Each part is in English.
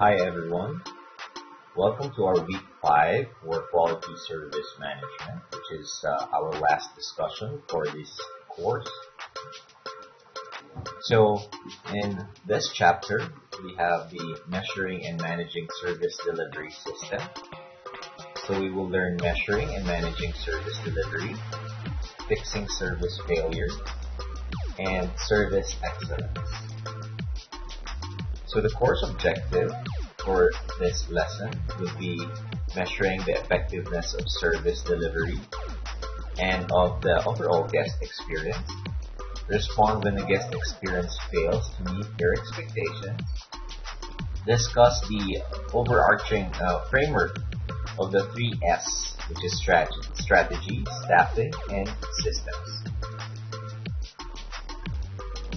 Hi everyone, welcome to our week 5 for quality service management, which is our last discussion for this course. So in this chapter, we have the measuring and managing service delivery system. So we will learn measuring and managing service delivery, fixing service failure, and service excellence. So the course objective for this lesson would be measuring the effectiveness of service delivery and of the overall guest experience, respond when the guest experience fails to meet their expectations, discuss the overarching framework of the 3S, which is strategy, staffing, and systems.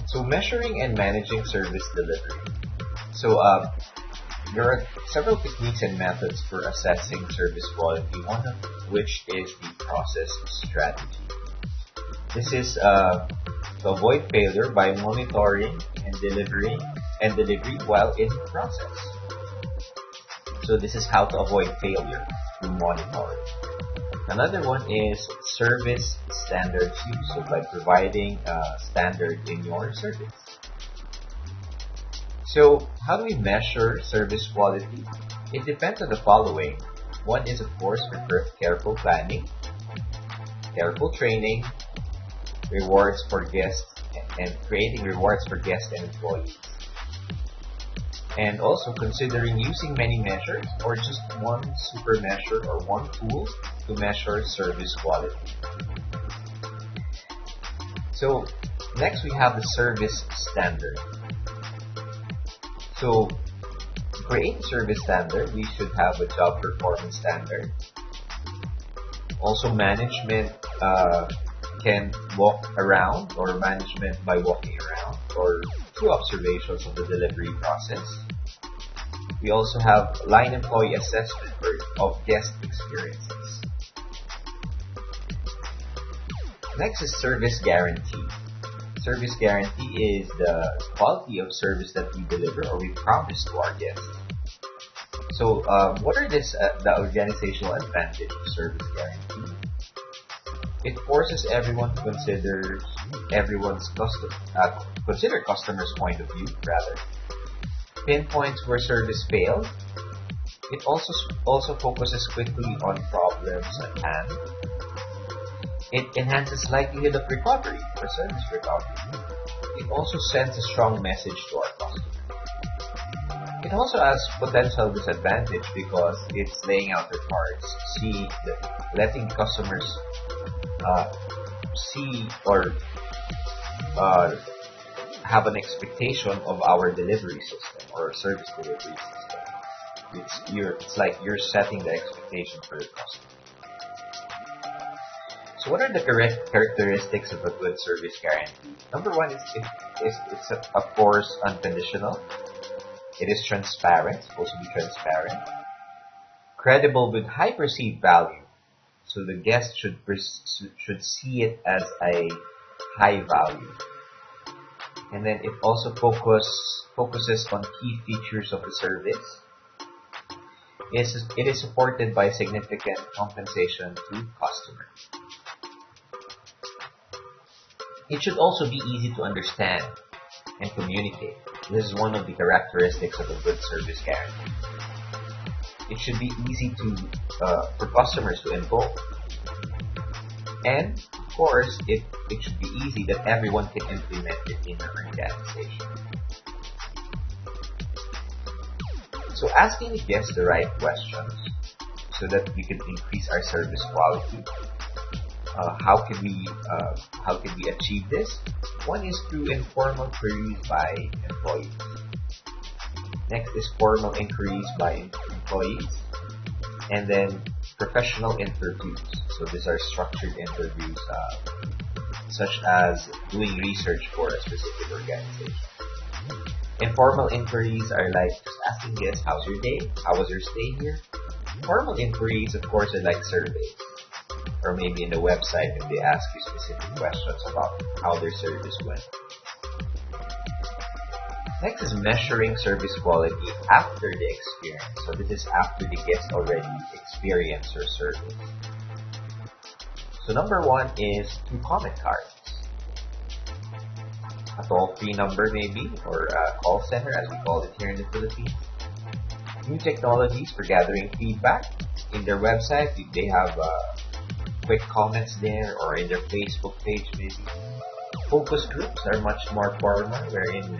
So measuring and managing service delivery. So there are several techniques and methods for assessing service quality, one of which is the process strategy. This is to avoid failure by monitoring and delivery while in process. So this is how to avoid failure through monitoring. Another one is service standards use, so by providing a standard in your service. So how do we measure service quality? It depends on the following. One is, of course, careful planning, careful training, rewards for guests, and creating rewards for guests and employees. And also considering using many measures or just one super measure or one tool to measure service quality. So next we have the service standard. So to create a service standard, we should have a job performance standard. Also management can walk around, or management by walking around or through observations of the delivery process. We also have line employee assessment of guest experiences. Next is service guarantee. Service guarantee is the quality of service that we deliver or we promise to our guests. So what are the organizational advantage of service guarantee? It forces everyone to consider customer's point of view, rather. Pinpoints where service failed. It also focuses quickly on problems at hand. It enhances likelihood of recovery or service recovery. It also sends a strong message to our customer. It also has potential disadvantage because it's laying out their cards, letting customers see or have an expectation of our delivery system or service delivery system. It's like you're setting the expectation for the customer. So what are the correct characteristics of a good service guarantee? Number one is it's of course unconditional. It is transparent, supposed to be transparent. Credible with high perceived value. So the guest should see it as a high value. And then it also focuses on key features of the service. It is supported by significant compensation to customer. It should also be easy to understand and communicate. This is one of the characteristics of a good service guarantee. It should be easy for customers to invoke. And of course, it should be easy that everyone can implement it in their organization. So asking the guests the right questions so that we can increase our service quality. How can we achieve this? One is through informal queries by employees. Next is formal inquiries by employees, and then professional interviews. So these are structured interviews, such as doing research for a specific organization. Informal inquiries are like just asking guests, "How's your day? How was your stay here?" Formal inquiries, of course, are like surveys, or maybe in the website if they ask you specific questions about how their service went. Next is measuring service quality after the experience. So this is after the guest already experienced your service. So number one is through comment cards. A toll-free number maybe, or a call center as we call it here in the Philippines. New technologies for gathering feedback. In their website, they have quick comments there, or in their Facebook page maybe. Focus groups are much more formal, wherein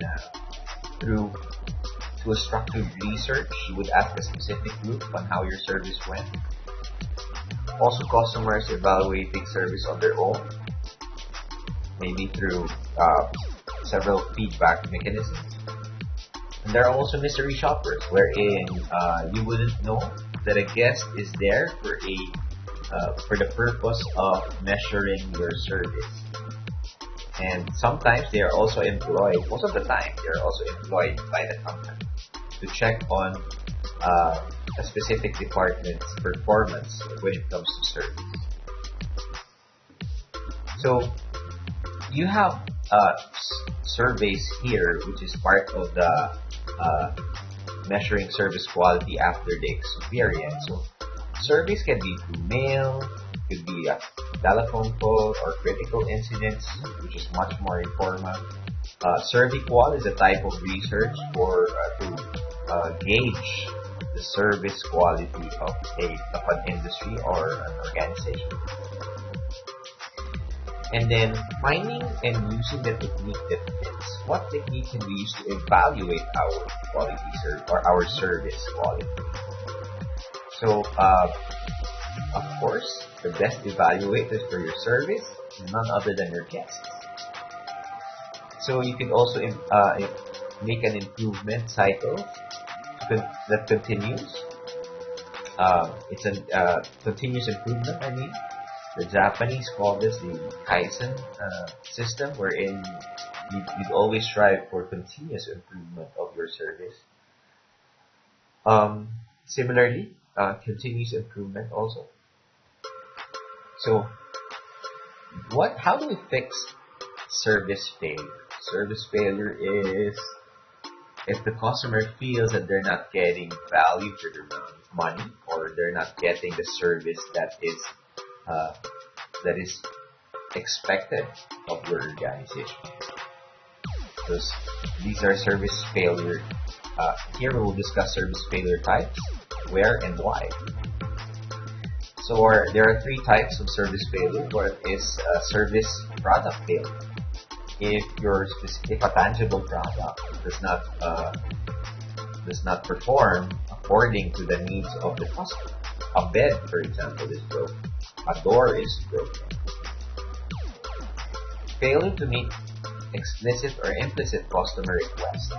through a structured research, you would ask a specific group on how your service went. Also, customers evaluating service on their own, maybe through several feedback mechanisms. And there are also mystery shoppers, wherein you wouldn't know that a guest is there for the purpose of measuring your service. And sometimes they are also employed, most of the time, they are also employed by the company to check on a specific department's performance when it comes to service. So you have surveys here, which is part of the measuring service quality after the experience. So surveys can be through mail, could be a telephone call, or critical incidents, which is much more informal. SurveyQual is a type of research to gauge the service quality of an industry or an organization. And then finding and using the technique that fits. What technique can we use to evaluate our quality or our service quality? So, of course, the best evaluators for your service is none other than your guests. So you can also make an improvement cycle that continues. It's a continuous improvement, I mean. The Japanese call this the Kaizen system, wherein you'd always strive for continuous improvement of your service. Similarly, continuous improvement also. So, how do we fix service failure? Service failure is if the customer feels that they're not getting value for their money, or they're not getting the service that is expected of your organization. Because these are service failure. Here we will discuss service failure types, where and why. So there are three types of service failure. One is service product failure. If a tangible product does not perform according to the needs of the customer, a bed, for example, is broken, a door is broken. Failing to meet explicit or implicit customer requests.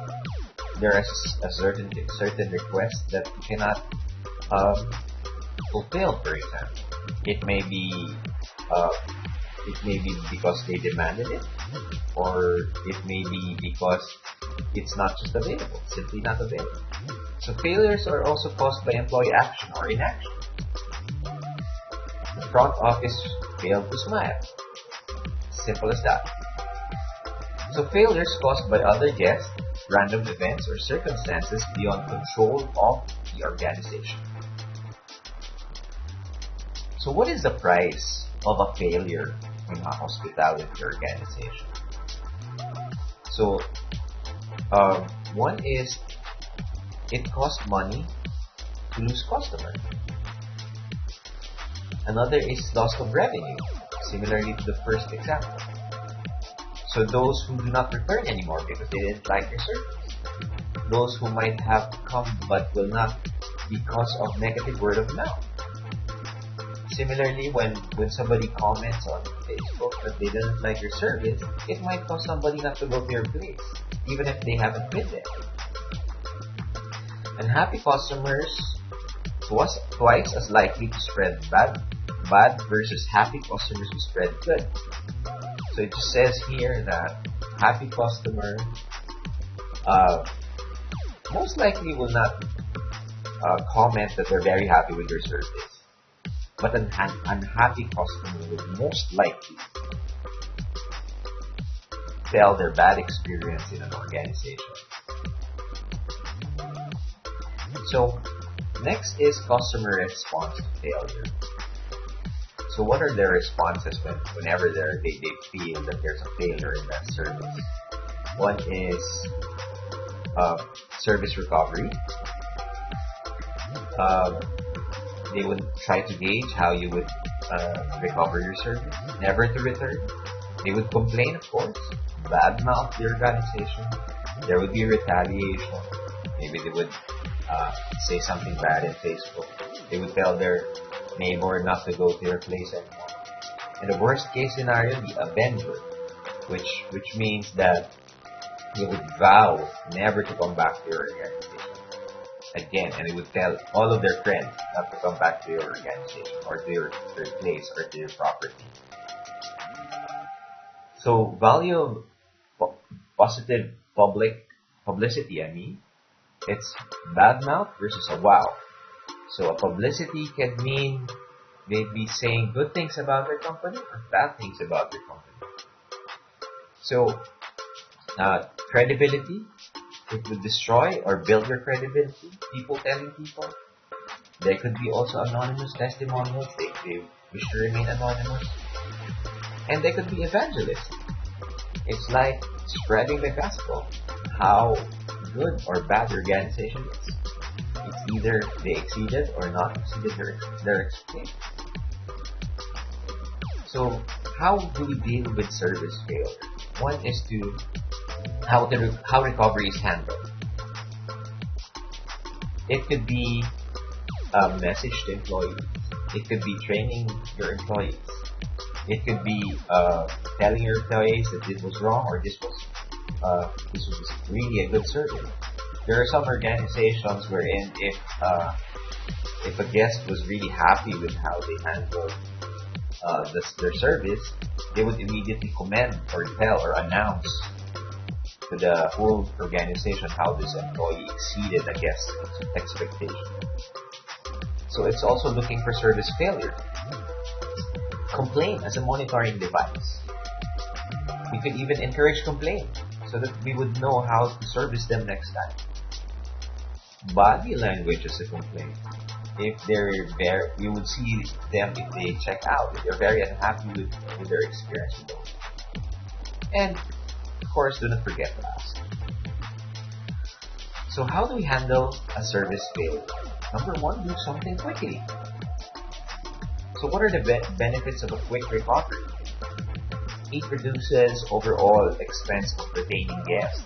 There are a certain requests that you cannot fulfill. For example, it may be because they demanded it, or it may be because it's not just available, simply not available. So failures are also caused by employee action or inaction. The front office failed to smile. Simple as that. So failures caused by other guests, random events, or circumstances beyond control of the organization. So what is the price of a failure in a hospitality organization? So one is it costs money to lose customer. Another is loss of revenue, similarly to the first example. So those who do not return anymore because they didn't like your service. Those who might have come but will not because of negative word of mouth. Similarly, when somebody comments on Facebook that they didn't like your service, it might cause somebody not to go to your place, even if they haven't been there. And happy customers was twice as likely to spread bad versus happy customers who spread good. So it just says here that happy customer most likely will not comment that they're very happy with your service. But an unhappy customer will most likely tell their bad experience in an organization. So next is customer response to failure. So what are their responses whenever they feel that there's a failure in that service? One is service recovery. Uh, they would try to gauge how you would recover your service, never to return. They would complain, of course, badmouth the organization. There would be retaliation. Maybe they would say something bad in Facebook. They would tell their neighbor not to go to your place anymore. In the worst case scenario, the avenger, which means that they would vow never to come back to your organization again, and they would tell all of their friends not to come back to your organization or to your place or to your property. So value of positive publicity, it's bad mouth versus a wow. So a publicity can mean maybe saying good things about their company or bad things about their company. So credibility, it would destroy or build your credibility. People telling people. There could be also anonymous testimonials. They wish to remain anonymous. And they could be evangelists. It's like spreading the gospel. How good or bad the organization is. It's either they exceeded or not exceeded their expectations. So how do we deal with service failure? One is to how recovery is handled. It could be a message to employees. It could be training your employees. It could be telling your employees that this was wrong or this was really a good service. There are some organizations wherein if a guest was really happy with how they handled their service, they would immediately commend or tell or announce to the whole organization how this employee exceeded a guest's expectation. So it's also looking for service failure. Complaint as a monitoring device. We could even encourage complaint so that we would know how to service them next time. Body language as a complaint. If they're very, you would see them if they check out, if they're very unhappy with their experience with them. And of course, do not forget to ask. So how do we handle a service failure? Number one, do something quickly. So what are the benefits of a quick recovery? It reduces overall expense of retaining guests.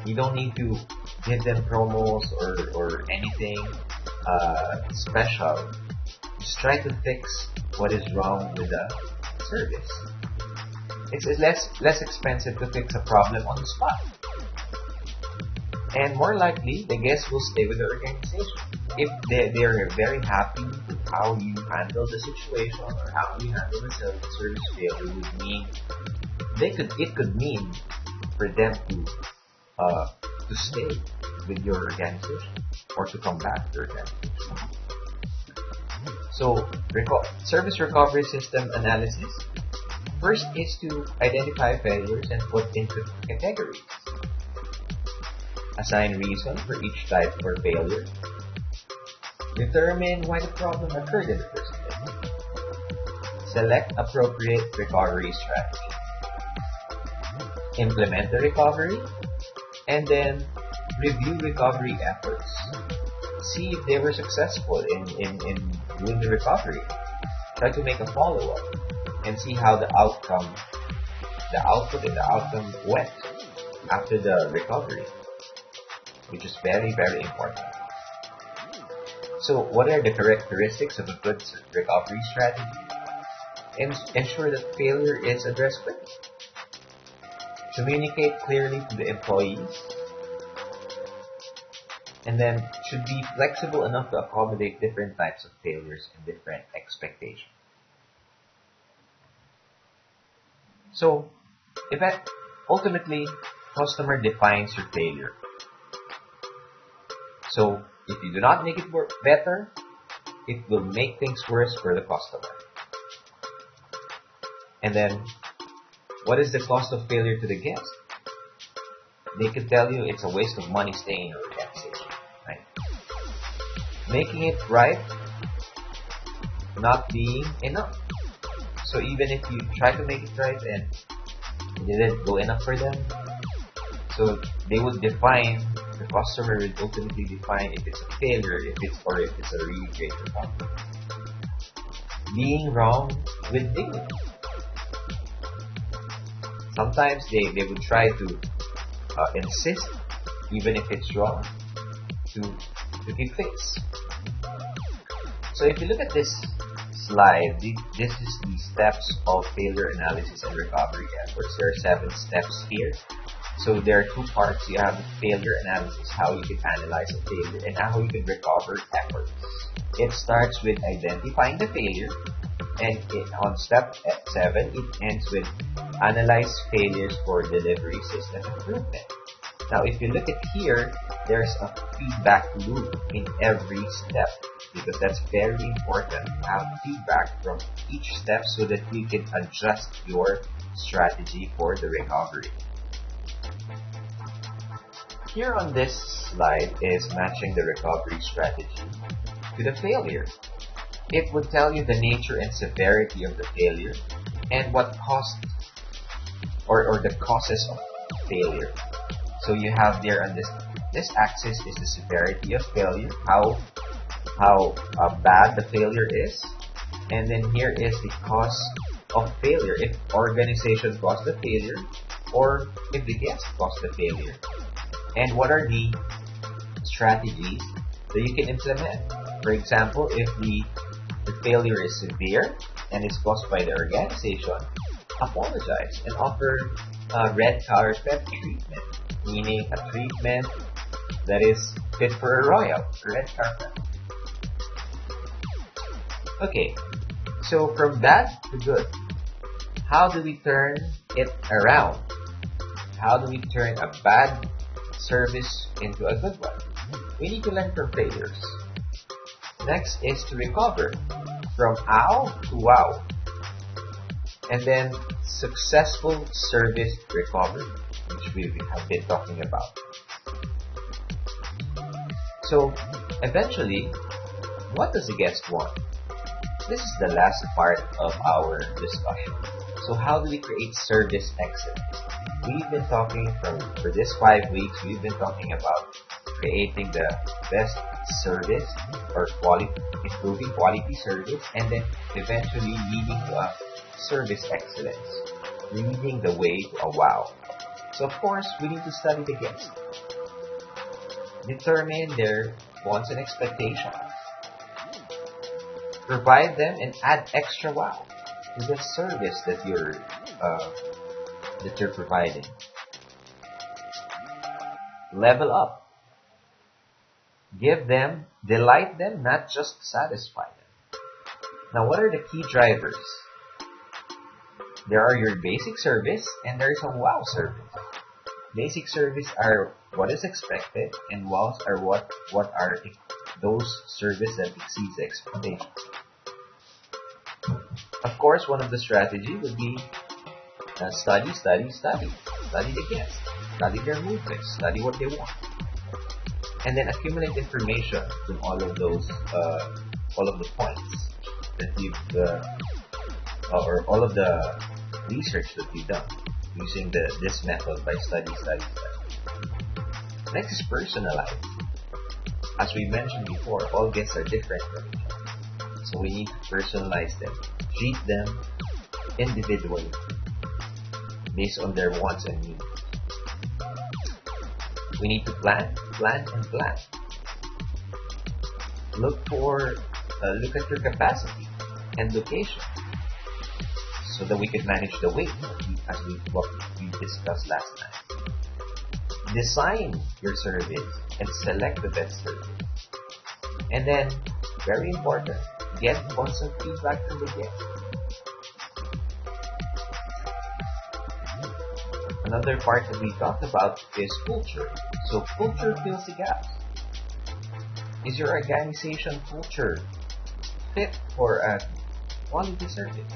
You don't need to give them promos or anything special. Just try to fix what is wrong with the service. It's less expensive to fix a problem on the spot. And more likely, the guests will stay with the organization. If they're very happy with how you handle the situation or how you handle the service failure, would mean it could mean for them to stay with your organization or to come back to your organization. So service recovery system analysis. First is to identify failures and put into categories. Assign reason for each type for failure. Determine why the problem occurred in the first place. Select appropriate recovery strategy. Implement the recovery, and then review recovery efforts. See if they were successful in doing the recovery. Try to make a follow-up and see how the output and the outcome went after the recovery, which is very, very important. So what are the characteristics of a good recovery strategy? Ensure that failure is addressed quickly. Communicate clearly to the employees. And then should be flexible enough to accommodate different types of failures and different expectations. So, ultimately, customer defines your failure. So, if you do not make it work better, it will make things worse for the customer. And then, what is the cost of failure to the guest? They could tell you it's a waste of money staying in your organization. Making it right not being enough. So even if you try to make it right and it didn't go enough for them, so they would define, the customer will ultimately define if it's a failure, if it's a really great recovery. Being wrong with dignity. Sometimes they would try to insist, even if it's wrong, to be fixed. So if you look at this slide, this is the steps of failure analysis and recovery efforts. There are 7 steps here. So there are 2 parts. You have the failure analysis, how you can analyze a failure, and how you can recover efforts. It starts with identifying the failure, and on step 7, it ends with analyze failures for delivery system improvement. Now, if you look at here, there's a feedback loop in every step, because that's very important to have feedback from each step so that you can adjust your strategy for the recovery. Here on this slide is matching the recovery strategy to the failure. It would tell you the nature and severity of the failure and what caused or the causes of failure. So you have there on this axis is the severity of failure, how bad the failure is, and then here is the cause of failure, if organization caused the failure or if the guest caused the failure, and what are the strategies that you can implement. For example, if the failure is severe and is caused by the organization, apologize and offer red carpet treatment, meaning a treatment that is fit for a royal, red carpet. Okay, so from bad to good, how do we turn it around? How do we turn a bad service into a good one? We need to learn from failures. Next is to recover from ow to wow. And then successful service recovery, which we have been talking about. So eventually, what does the guest want? This is the last part of our discussion. So how do we create service excellence? We've been talking for this 5 weeks, we've been talking about creating the best service or improving quality service, and then eventually leading to a service excellence, leading the way to a wow. So of course, we need to study the guest, determine their wants and expectations, provide them and add extra wow to the service that you're providing. Level up. Give them, delight them, not just satisfy them. Now, what are the key drivers? There are your basic service and there is a wow service. Basic service are what is expected, and wows are what are those service that exceeds expectations. Of course, one of the strategy would be study the guests, study their movements, study what they want, and then accumulate information from all of those, all of the points that you've, or all of the research that you've done using this method by study. Next is personalized. As we mentioned before, all guests are different from each other, so we need to personalize them, treat them individually based on their wants and needs. We need to plan. Look at your capacity and location, so that we can manage the weight, as what we discussed last time. Design your service and select the best service. And then, very important, get constant feedback from the guest. Another part that we talked about is culture. So culture fills the gaps. Is your organization culture fit for a quality service?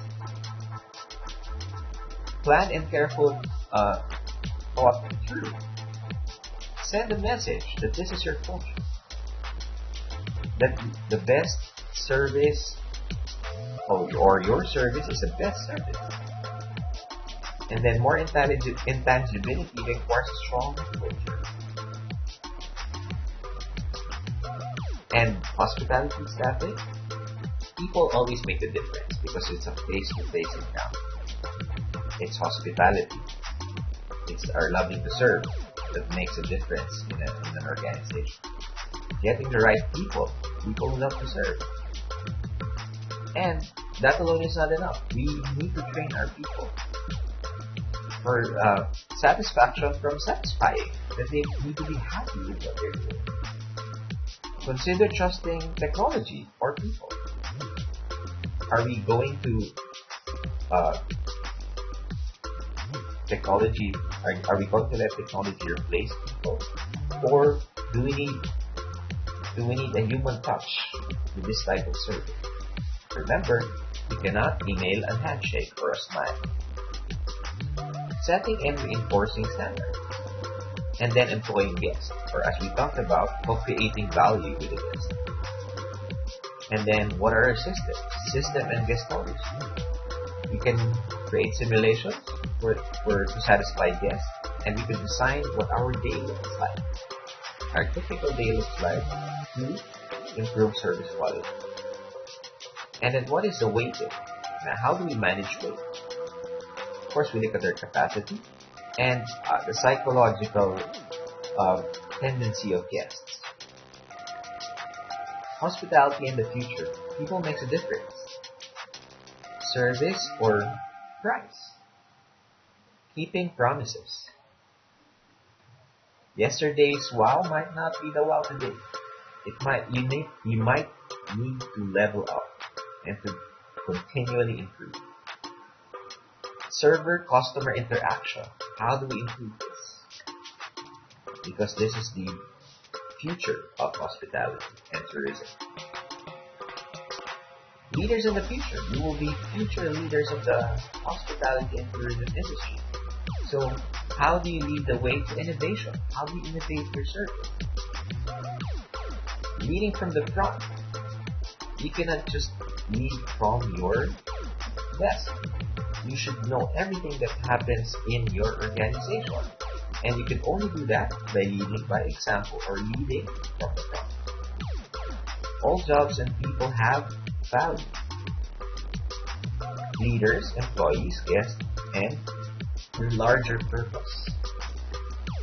Plan and careful thought through. Send a message that this is your culture. that the best service or your service is the best service. And then more intangibility requires a strong culture. And hospitality staffing, people always make a difference because it's a face-to-face encounter. It's hospitality. It's our loving to serve that makes a difference in an organization. Getting the right people who love to serve. And that alone is not enough. We need to train our people for satisfaction from satisfying. That they need to be happy with what they're doing. Consider trusting technology or people. Are we going to technology? Are we going to let technology replace people, or do we need a human touch with this type of service? Remember, you cannot email a handshake or a smile. Setting and reinforcing standards, and then employing guests, or as we talked about, co-creating value with the guest. And then, what are our systems? System and guest knowledge. We can create simulations to satisfy guests, and we can design what our day looks like. Our typical day looks like to improve service quality. And then, what is the weighting? Now, how do we manage weight? Of course, we look at their capacity and the psychological tendency of guests. Hospitality in the future. People makes a difference. Service or price. Keeping promises. Yesterday's wow might not be the wow today. You might need to level up and to continually improve. Server-customer interaction. How do we improve this? Because this is the future of hospitality and tourism. Leaders in the future. You will be future leaders of the hospitality and tourism industry. So, how do you lead the way to innovation? How do you innovate your service? Leading from the front. You cannot just lead from your desk. You should know everything that happens in your organization. And you can only do that by leading by example or leading from the front. All jobs and people have value. Leaders, employees, guests, and your larger purpose.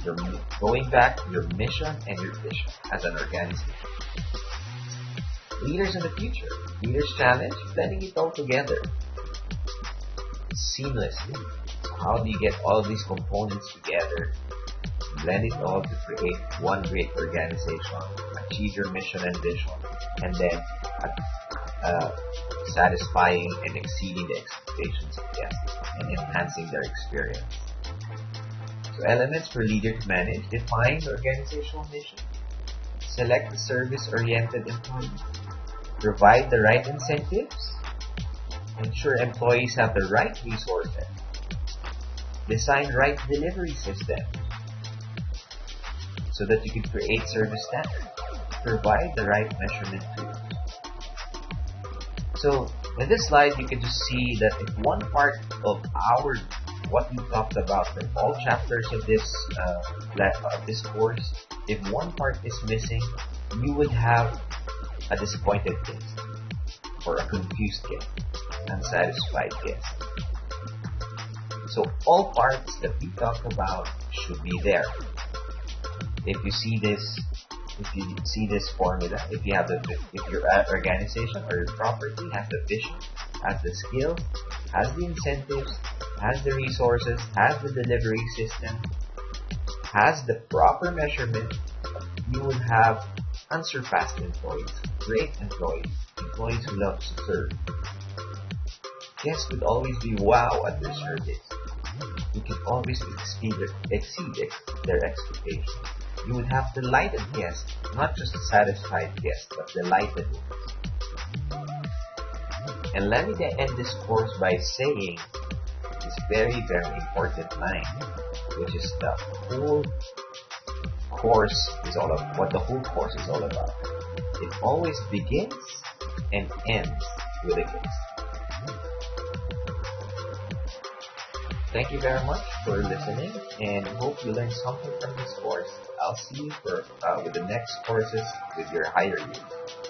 You're going back to your mission and your vision as an organization. Leaders in the future. Leaders challenge, blending it all together seamlessly. So how do you get all these components together, blend it all to create one great organization, achieve your mission and vision, and then satisfying and exceeding the expectations of guests and enhancing their experience. So elements for leader to manage: define the organizational mission, select the service-oriented employee, provide the right incentives, ensure employees have the right resources, design right delivery system so that you can create service standards, provide the right measurement tools. So in this slide, you can just see that if one part of what we talked about from all chapters of this course, if one part is missing, you would have a disappointed guest or a confused guest, unsatisfied guest. So all parts that we talk about should be there. If you see this formula, if your organization or your property has the vision, has the skills, has the incentives, has the resources, has the delivery system, has the proper measurement, you would have unsurpassed employees, great employees who love to serve. Guests would always be wow at their service. You can always exceed their expectations. You would have delighted guests, not just satisfied guests, but delighted ones. And let me end this course by saying this very, very important line, which is the whole course is all about, what the whole course is all about. It always begins and ends with a guest. Thank you very much for listening, and hope you learned something from this course. I'll see you for with the next courses with your higher years.